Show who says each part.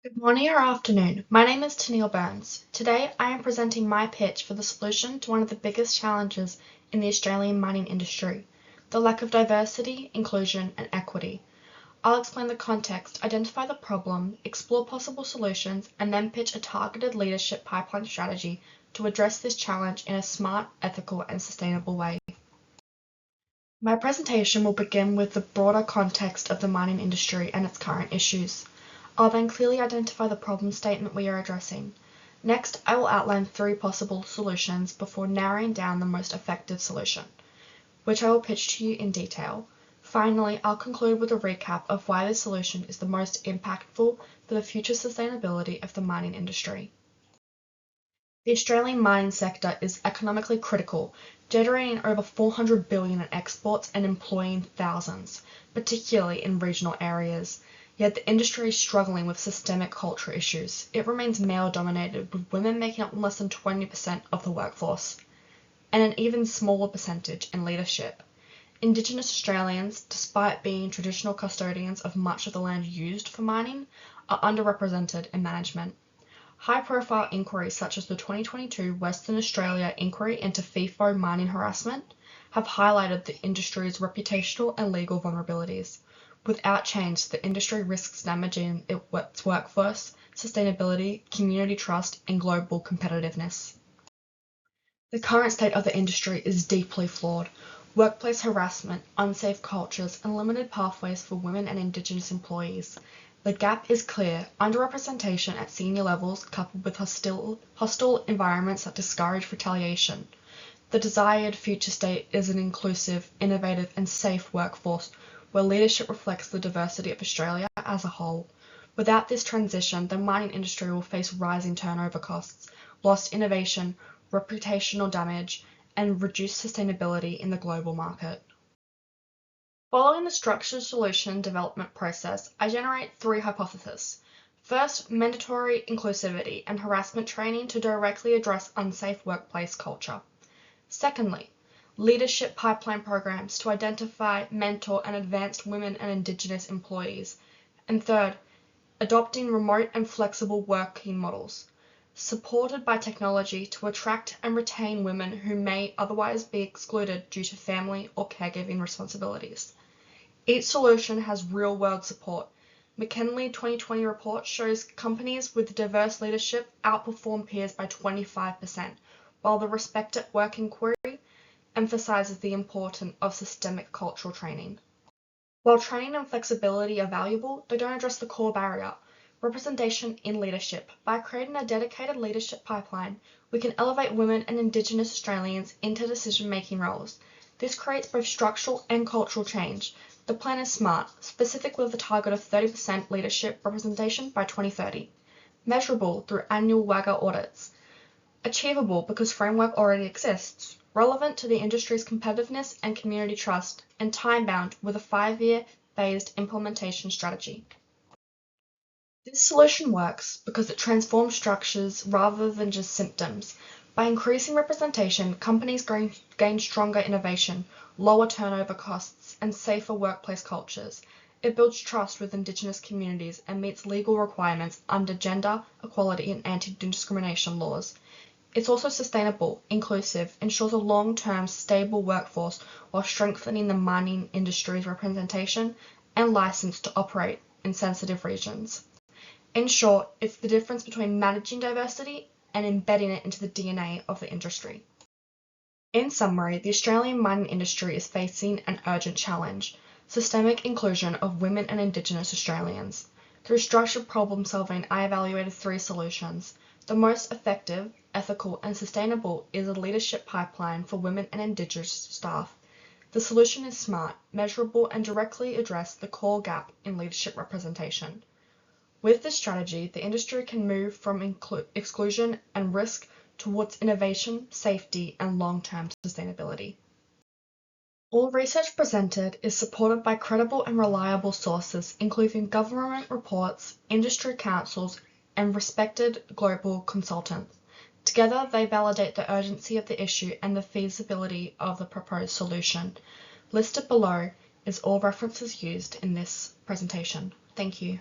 Speaker 1: Good morning or afternoon. My name is Tenelle Burns. Today I am presenting my pitch for the solution to one of the biggest challenges in the Australian mining industry, the lack of diversity, inclusion and equity. I'll explain the context, identify the problem, explore possible solutions, and then pitch a targeted leadership pipeline strategy to address this challenge in a smart, ethical and sustainable way. My presentation will begin with the broader context of the mining industry and its current issues. I'll then clearly identify the problem statement we are addressing. Next, I will outline 3 possible solutions before narrowing down the most effective solution, which I will pitch to you in detail. Finally, I'll conclude with a recap of why this solution is the most impactful for the future sustainability of the mining industry. The Australian mining sector is economically critical, generating over $400 billion in exports and employing thousands, particularly in regional areas. Yet the industry is struggling with systemic cultural issues. It remains male-dominated, with women making up less than 20% of the workforce, and an even smaller percentage in leadership. Indigenous Australians, despite being traditional custodians of much of the land used for mining, are underrepresented in management. High-profile inquiries such as the 2022 Western Australia Inquiry into FIFO mining harassment have highlighted the industry's reputational and legal vulnerabilities. Without change, the industry risks damaging its workforce, sustainability, community trust, and global competitiveness. The current state of the industry is deeply flawed. Workplace harassment, unsafe cultures, and limited pathways for women and Indigenous employees. The gap is clear: underrepresentation at senior levels coupled with hostile environments that discourage retaliation. The desired future state is an inclusive, innovative, and safe workforce where leadership reflects the diversity of Australia as a whole. Without this transition, the mining industry will face rising turnover costs, lost innovation, reputational damage, and reduced sustainability in the global market. Following the structured solution development process, I generate 3 hypotheses. First, mandatory inclusivity and harassment training to directly address unsafe workplace culture. Secondly, leadership pipeline programs to identify, mentor, and advance women and Indigenous employees. And third, adopting remote and flexible working models, supported by technology to attract and retain women who may otherwise be excluded due to family or caregiving responsibilities. Each solution has real-world support. McKinley 2020 report shows companies with diverse leadership outperform peers by 25%, while the Respect at Work inquiry emphasizes the importance of systemic cultural training. While training and flexibility are valuable, they don't address the core barrier: representation in leadership. By creating a dedicated leadership pipeline, we can elevate women and Indigenous Australians into decision-making roles. This creates both structural and cultural change. The plan is smart, specific with a target of 30% leadership representation by 2030. Measurable through annual WAGA audits. Achievable because framework already exists. Relevant to the industry's competitiveness and community trust, and time-bound with a 5-year phased implementation strategy. This solution works because it transforms structures rather than just symptoms. By increasing representation, companies gain stronger innovation, lower turnover costs, and safer workplace cultures. It builds trust with Indigenous communities and meets legal requirements under gender equality and anti-discrimination laws. It's also sustainable, inclusive, ensures a long-term, stable workforce while strengthening the mining industry's representation and license to operate in sensitive regions. In short, it's the difference between managing diversity and embedding it into the DNA of the industry. In summary, the Australian mining industry is facing an urgent challenge: systemic inclusion of women and Indigenous Australians. Through structured problem solving, I evaluated 3 solutions. The most effective, ethical, and sustainable is a leadership pipeline for women and Indigenous staff. The solution is smart, measurable, and directly addresses the core gap in leadership representation. With this strategy, the industry can move from exclusion and risk towards innovation, safety, and long-term sustainability. All research presented is supported by credible and reliable sources, including government reports, industry councils, and respected global consultants. Together, they validate the urgency of the issue and the feasibility of the proposed solution. Listed below is all references used in this presentation. Thank you.